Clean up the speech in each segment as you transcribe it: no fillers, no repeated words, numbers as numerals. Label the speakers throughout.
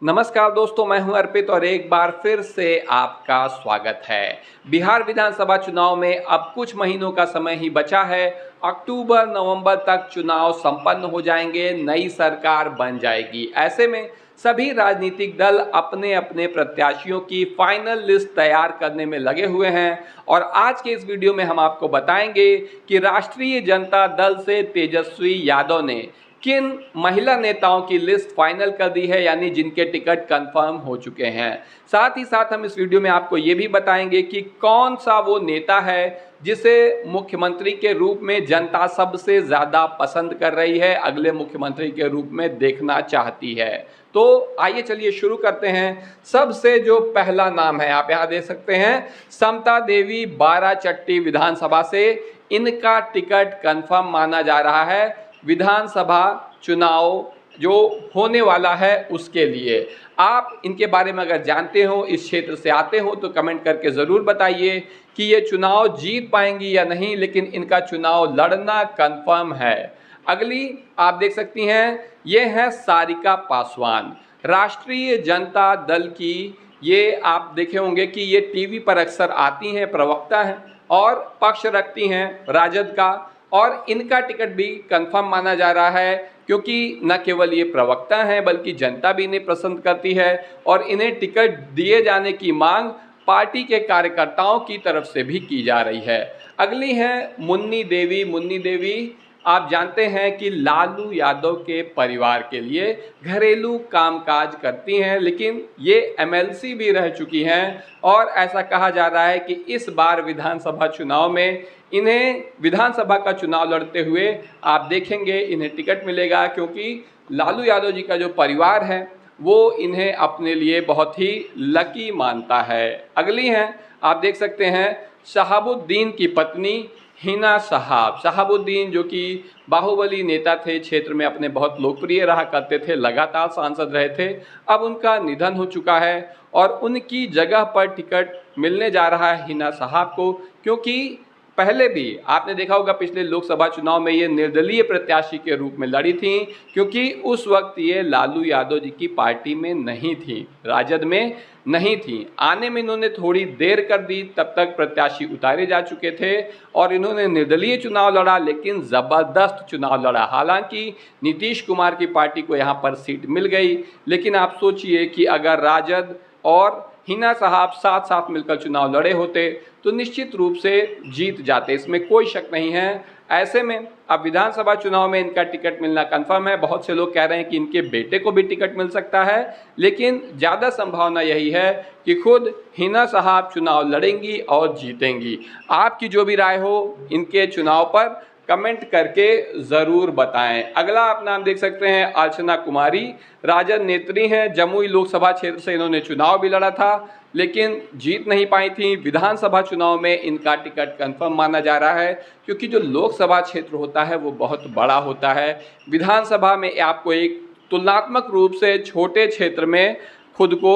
Speaker 1: नमस्कार दोस्तों, मैं हूं अर्पित और एक बार फिर से आपका स्वागत है। बिहार विधानसभा चुनाव में अब कुछ महीनों का समय ही बचा है। अक्टूबर नवंबर तक चुनाव संपन्न हो जाएंगे, नई सरकार बन जाएगी। ऐसे में सभी राजनीतिक दल अपने अपने प्रत्याशियों की फाइनल लिस्ट तैयार करने में लगे हुए हैं और आज के इस वीडियो में हम आपको बताएंगे कि राष्ट्रीय जनता दल से तेजस्वी यादव ने किन महिला नेताओं की लिस्ट फाइनल कर दी है, यानी जिनके टिकट कंफर्म हो चुके हैं। साथ ही साथ हम इस वीडियो में आपको ये भी बताएंगे कि कौन सा वो नेता है जिसे मुख्यमंत्री के रूप में जनता सबसे ज़्यादा पसंद कर रही है, अगले मुख्यमंत्री के रूप में देखना चाहती है। तो आइए चलिए शुरू करते हैं। सबसे जो पहला नाम है, आप यहाँ देख सकते हैं, समता देवी बाराचट्टी विधानसभा से इनका टिकट कंफर्म माना जा रहा है विधानसभा चुनाव जो होने वाला है उसके लिए। आप इनके बारे में अगर जानते हो, इस क्षेत्र से आते हो, तो कमेंट करके ज़रूर बताइए कि ये चुनाव जीत पाएंगी या नहीं, लेकिन इनका चुनाव लड़ना कंफर्म है। अगली आप देख सकती हैं, ये है सारिका पासवान, राष्ट्रीय जनता दल की। ये आप देखे होंगे कि ये टीवी पर अक्सर आती हैं, प्रवक्ता हैं और पक्ष रखती हैं राजद का, और इनका टिकट भी कंफर्म माना जा रहा है क्योंकि न केवल ये प्रवक्ता हैं बल्कि जनता भी इन्हें पसंद करती है और इन्हें टिकट दिए जाने की मांग पार्टी के कार्यकर्ताओं की तरफ से भी की जा रही है। अगली है मुन्नी देवी। मुन्नी देवी आप जानते हैं कि लालू यादव के परिवार के लिए घरेलू कामकाज करती हैं, लेकिन ये एमएलसी भी रह चुकी हैं और ऐसा कहा जा रहा है कि इस बार विधानसभा चुनाव में इन्हें विधानसभा का चुनाव लड़ते हुए आप देखेंगे, इन्हें टिकट मिलेगा क्योंकि लालू यादव जी का जो परिवार है वो इन्हें अपने लिए बहुत ही लकी मानता है। अगली हैं, आप देख सकते हैं, शहाबुद्दीन की पत्नी हिना साहब। शहाबुद्दीन जो कि बाहुबली नेता थे, क्षेत्र में अपने बहुत लोकप्रिय रहा करते थे, लगातार सांसद रहे थे, अब उनका निधन हो चुका है और उनकी जगह पर टिकट मिलने जा रहा है हिना साहब को, क्योंकि पहले भी आपने देखा होगा पिछले लोकसभा चुनाव में ये निर्दलीय प्रत्याशी के रूप में लड़ी थी, क्योंकि उस वक्त ये लालू यादव जी की पार्टी में नहीं थी, राजद में नहीं थी। आने में इन्होंने थोड़ी देर कर दी, तब तक प्रत्याशी उतारे जा चुके थे और इन्होंने निर्दलीय चुनाव लड़ा, लेकिन ज़बरदस्त चुनाव लड़ा। हालांकि नीतीश कुमार की पार्टी को यहाँ पर सीट मिल गई, लेकिन आप सोचिए कि अगर राजद और हिना साहब साथ साथ मिलकर चुनाव लड़े होते तो निश्चित रूप से जीत जाते, इसमें कोई शक नहीं है। ऐसे में अब विधानसभा चुनाव में इनका टिकट मिलना कंफर्म है। बहुत से लोग कह रहे हैं कि इनके बेटे को भी टिकट मिल सकता है, लेकिन ज़्यादा संभावना यही है कि खुद हिना साहब चुनाव लड़ेंगी और जीतेंगी। आपकी जो भी राय हो इनके चुनाव पर कमेंट करके ज़रूर बताएं। अगला आप नाम देख सकते हैं, अर्चना कुमारी, राजद नेत्री हैं। जमुई लोकसभा क्षेत्र से इन्होंने चुनाव भी लड़ा था लेकिन जीत नहीं पाई थी। विधानसभा चुनाव में इनका टिकट कंफर्म माना जा रहा है क्योंकि जो लोकसभा क्षेत्र होता है वो बहुत बड़ा होता है। विधानसभा में आपको एक तुलनात्मक रूप से छोटे क्षेत्र में खुद को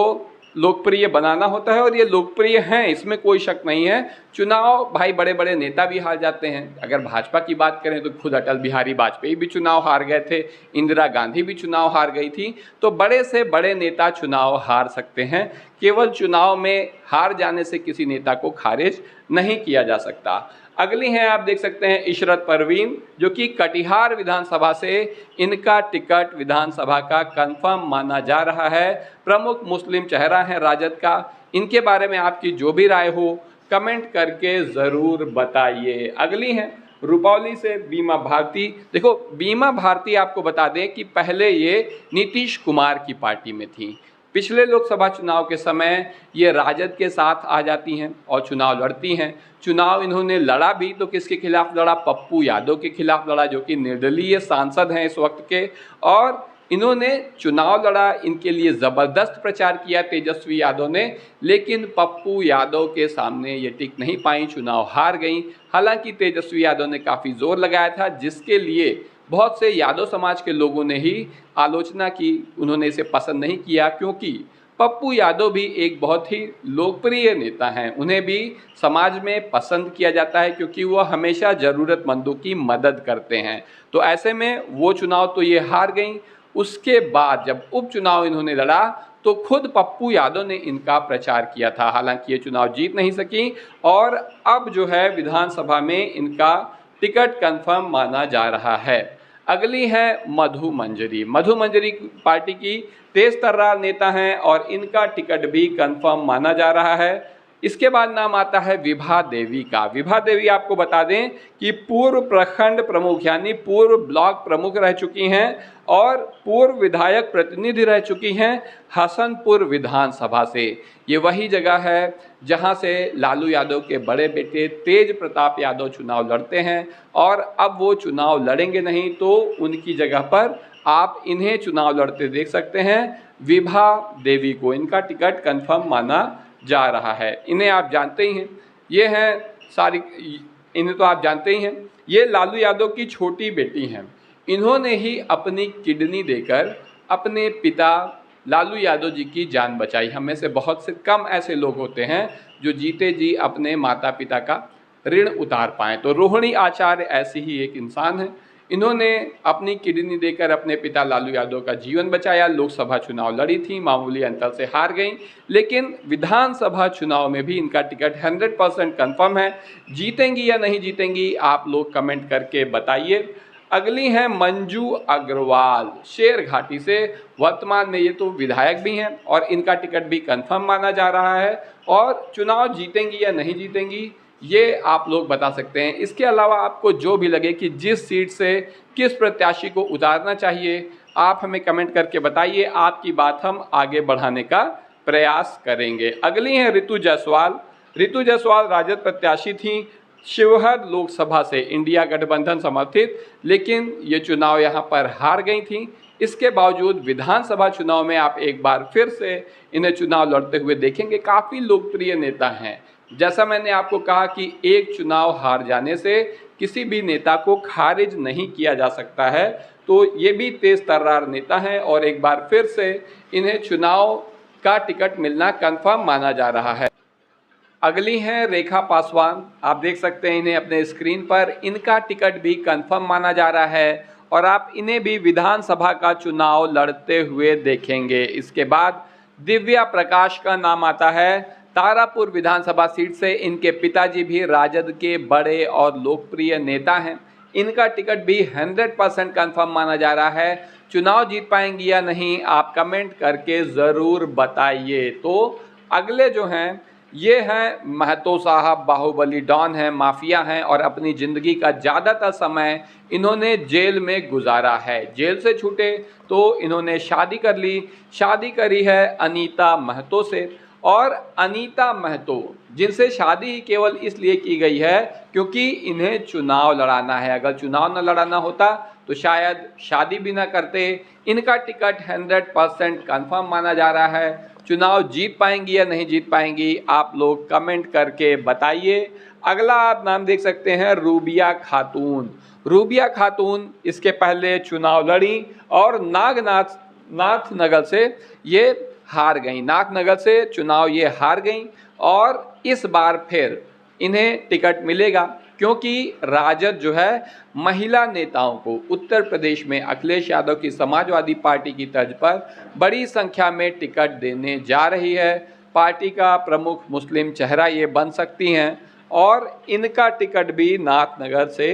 Speaker 1: लोकप्रिय बनाना होता है और ये लोकप्रिय हैं, इसमें कोई शक नहीं है। चुनाव भाई बड़े बड़े नेता भी हार जाते हैं। अगर भाजपा की बात करें तो खुद अटल बिहारी वाजपेयी भी चुनाव हार गए थे, इंदिरा गांधी भी चुनाव हार गई थी। तो बड़े से बड़े नेता चुनाव हार सकते हैं, केवल चुनाव में हार जाने से किसी नेता को खारिज नहीं किया जा सकता। अगली हैं, आप देख सकते हैं, इशरत परवीन, जो कि कटिहार विधानसभा से इनका टिकट विधानसभा का कंफर्म माना जा रहा है। प्रमुख मुस्लिम चेहरा हैं राजद का। इनके बारे में आपकी जो भी राय हो कमेंट करके ज़रूर बताइए। अगली हैं रुपौली से बीमा भारती। देखो, बीमा भारती आपको बता दें कि पहले ये नीतीश कुमार की पार्टी में थी। पिछले लोकसभा चुनाव के समय ये राजद के साथ आ जाती हैं और चुनाव लड़ती हैं। चुनाव इन्होंने लड़ा भी तो किसके खिलाफ लड़ा? पप्पू यादव के खिलाफ लड़ा, जो कि निर्दलीय सांसद हैं इस वक्त के, और इन्होंने चुनाव लड़ा, इनके लिए ज़बरदस्त प्रचार किया तेजस्वी यादव ने, लेकिन पप्पू यादव के सामने ये टिक नहीं पाई, चुनाव हार गई। हालांकि तेजस्वी यादव ने काफ़ी जोर लगाया था, जिसके लिए बहुत से यादव समाज के लोगों ने ही आलोचना की, उन्होंने इसे पसंद नहीं किया, क्योंकि पप्पू यादव भी एक बहुत ही लोकप्रिय नेता हैं, उन्हें भी समाज में पसंद किया जाता है क्योंकि वो हमेशा ज़रूरतमंदों की मदद करते हैं। तो ऐसे में वो चुनाव तो ये हार गई। उसके बाद जब उपचुनाव इन्होंने लड़ा तो खुद पप्पू यादव ने इनका प्रचार किया था। हालांकि ये चुनाव जीत नहीं सकी और अब जो है विधानसभा में इनका टिकट कंफर्म माना जा रहा है। अगली है मधु मंजरी। मधु मंजरी पार्टी की तेज तर्रार नेता हैं और इनका टिकट भी कंफर्म माना जा रहा है। इसके बाद नाम आता है विभा देवी का। विभा देवी आपको बता दें कि पूर्व प्रखंड प्रमुख यानी पूर्व ब्लॉक प्रमुख रह चुकी हैं और पूर्व विधायक प्रतिनिधि रह चुकी हैं हसनपुर विधानसभा से। ये वही जगह है जहां से लालू यादव के बड़े बेटे तेज प्रताप यादव चुनाव लड़ते हैं और अब वो चुनाव लड़ेंगे नहीं तो उनकी जगह पर आप इन्हें चुनाव लड़ते देख सकते हैं, विभा देवी को। इनका टिकट कंफर्म माना जा रहा है। इन्हें आप जानते ही हैं, ये हैं इन्हें तो आप जानते ही हैं, ये लालू यादव की छोटी बेटी हैं। इन्होंने ही अपनी किडनी देकर अपने पिता लालू यादव जी की जान बचाई। हम में से बहुत से कम ऐसे लोग होते हैं जो जीते जी अपने माता पिता का ऋण उतार पाएँ। तो रोहिणी आचार्य ऐसी ही एक इंसान है। इन्होंने अपनी किडनी देकर अपने पिता लालू यादव का जीवन बचाया। लोकसभा चुनाव लड़ी थी, मामूली अंतर से हार गई, लेकिन विधानसभा चुनाव में भी इनका टिकट 100% कन्फर्म है। जीतेंगी या नहीं जीतेंगी आप लोग कमेंट करके बताइए। अगली हैं मंजू अग्रवाल, शेर घाटी से। वर्तमान में ये तो विधायक भी हैं और इनका टिकट भी कन्फर्म माना जा रहा है और चुनाव जीतेंगी या नहीं जीतेंगी ये आप लोग बता सकते हैं। इसके अलावा आपको जो भी लगे कि जिस सीट से किस प्रत्याशी को उतारना चाहिए आप हमें कमेंट करके बताइए। आपकी बात हम आगे बढ़ाने का प्रयास करेंगे। अगली हैं ऋतु जायसवाल। ऋतु जायसवाल राजद प्रत्याशी थी शिवहर लोकसभा से, इंडिया गठबंधन समर्थित, लेकिन ये चुनाव यहाँ पर हार गई थी। इसके बावजूद विधानसभा चुनाव में आप एक बार फिर से इन्हें चुनाव लड़ते हुए देखेंगे। काफ़ी लोकप्रिय नेता हैं। जैसा मैंने आपको कहा कि एक चुनाव हार जाने से किसी भी नेता को खारिज नहीं किया जा सकता है, तो ये भी तेज तर्रार नेता हैं और एक बार फिर से इन्हें चुनाव का टिकट मिलना कंफर्म माना जा रहा है। अगली हैं रेखा पासवान। आप देख सकते हैं इन्हें अपने स्क्रीन पर। इनका टिकट भी कंफर्म माना जा रहा है और आप इन्हें भी विधानसभा का चुनाव लड़ते हुए देखेंगे। इसके बाद दिव्या प्रकाश का नाम आता है। तारापुर विधानसभा सीट से इनके पिताजी भी राजद के बड़े और लोकप्रिय नेता हैं। इनका टिकट भी 100% कन्फर्म माना जा रहा है। चुनाव जीत पाएंगी या नहीं आप कमेंट करके ज़रूर बताइए। तो अगले जो हैं ये हैं महतो साहब। बाहुबली डॉन हैं, माफिया हैं और अपनी ज़िंदगी का ज़्यादातर समय इन्होंने जेल में गुजारा है। जेल से छूटे तो इन्होंने शादी कर ली। शादी करी है अनीता महतो से और अनीता महतो जिनसे शादी ही केवल इसलिए की गई है क्योंकि इन्हें चुनाव लड़ाना है। अगर चुनाव न लड़ाना होता तो शायद शादी भी ना करते। इनका टिकट 100% कन्फर्म माना जा रहा है। चुनाव जीत पाएंगी या नहीं जीत पाएंगी आप लोग कमेंट करके बताइए। अगला आप नाम देख सकते हैं रूबिया खातून। रूबिया खातून इसके पहले चुनाव लड़ी और नाथनगर से ये हार गई। नाथनगर से चुनाव ये हार गई और इस बार फिर इन्हें टिकट मिलेगा क्योंकि राजद जो है महिला नेताओं को उत्तर प्रदेश में अखिलेश यादव की समाजवादी पार्टी की तर्ज पर बड़ी संख्या में टिकट देने जा रही है। पार्टी का प्रमुख मुस्लिम चेहरा ये बन सकती हैं और इनका टिकट भी नाथनगर से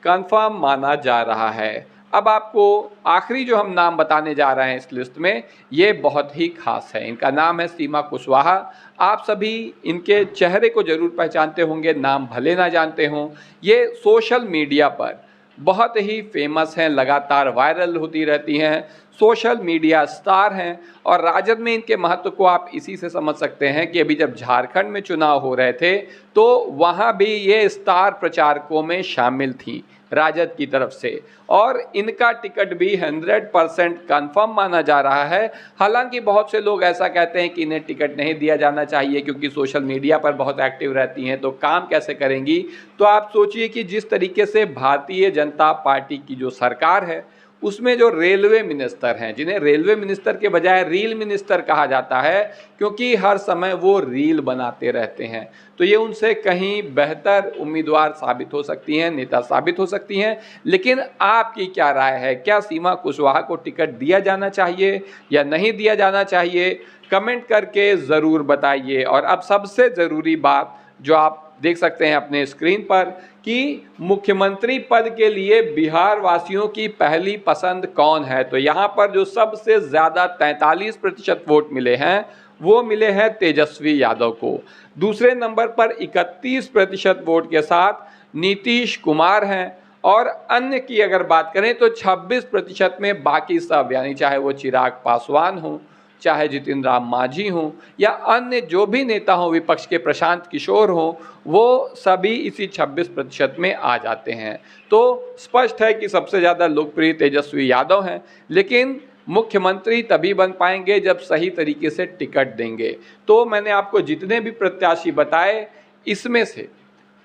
Speaker 1: कंफर्म माना जा रहा है। अब आपको आखिरी जो हम नाम बताने जा रहे हैं इस लिस्ट में ये बहुत ही खास है। इनका नाम है सीमा कुशवाहा। आप सभी इनके चेहरे को जरूर पहचानते होंगे, नाम भले ना जानते हों। ये सोशल मीडिया पर बहुत ही फेमस हैं, लगातार वायरल होती रहती हैं, सोशल मीडिया स्टार हैं और राजद में इनके महत्व को आप इसी से समझ सकते हैं कि अभी जब झारखंड में चुनाव हो रहे थे तो वहाँ भी ये स्टार प्रचारकों में शामिल थी राजद की तरफ से और इनका टिकट भी 100% कन्फर्म माना जा रहा है। हालांकि बहुत से लोग ऐसा कहते हैं कि इन्हें टिकट नहीं दिया जाना चाहिए क्योंकि सोशल मीडिया पर बहुत एक्टिव रहती हैं तो काम कैसे करेंगी। तो आप सोचिए कि जिस तरीके से भारतीय जनता पार्टी की जो सरकार है उसमें जो रेलवे मिनिस्टर हैं, जिन्हें रेलवे मिनिस्टर के बजाय रील मिनिस्टर कहा जाता है, क्योंकि हर समय वो रील बनाते रहते हैं, तो ये उनसे कहीं बेहतर उम्मीदवार साबित हो सकती हैं, नेता साबित हो सकती हैं। लेकिन आपकी क्या राय है? क्या सीमा कुशवाहा को टिकट दिया जाना चाहिए या नहीं दिया जाना चाहिए? कमेंट करके ज़रूर बताइए। और अब सबसे ज़रूरी बात जो आप देख सकते हैं अपने स्क्रीन पर कि मुख्यमंत्री पद के लिए बिहार वासियों की पहली पसंद कौन है, तो यहाँ पर जो सबसे ज़्यादा 43% वोट मिले हैं वो मिले हैं तेजस्वी यादव को। दूसरे नंबर पर 31% वोट के साथ नीतीश कुमार हैं, और अन्य की अगर बात करें तो 26% में बाकी सब, यानी चाहे वो चिराग पासवान हो, चाहे जितिन राम मांझी हों, या अन्य जो भी नेता हों विपक्ष के, प्रशांत किशोर हों, वो सभी इसी 26% में आ जाते हैं। तो स्पष्ट है कि सबसे ज़्यादा लोकप्रिय तेजस्वी यादव हैं, लेकिन मुख्यमंत्री तभी बन पाएंगे जब सही तरीके से टिकट देंगे। तो मैंने आपको जितने भी प्रत्याशी बताए, इसमें से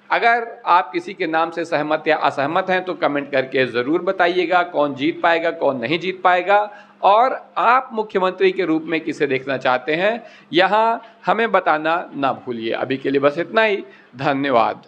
Speaker 1: अगर आप किसी के नाम से सहमत या असहमत हैं तो कमेंट करके ज़रूर बताइएगा कौन जीत पाएगा, कौन नहीं जीत पाएगा, और आप मुख्यमंत्री के रूप में किसे देखना चाहते हैं यहाँ हमें बताना ना भूलिए। अभी के लिए बस इतना ही। धन्यवाद।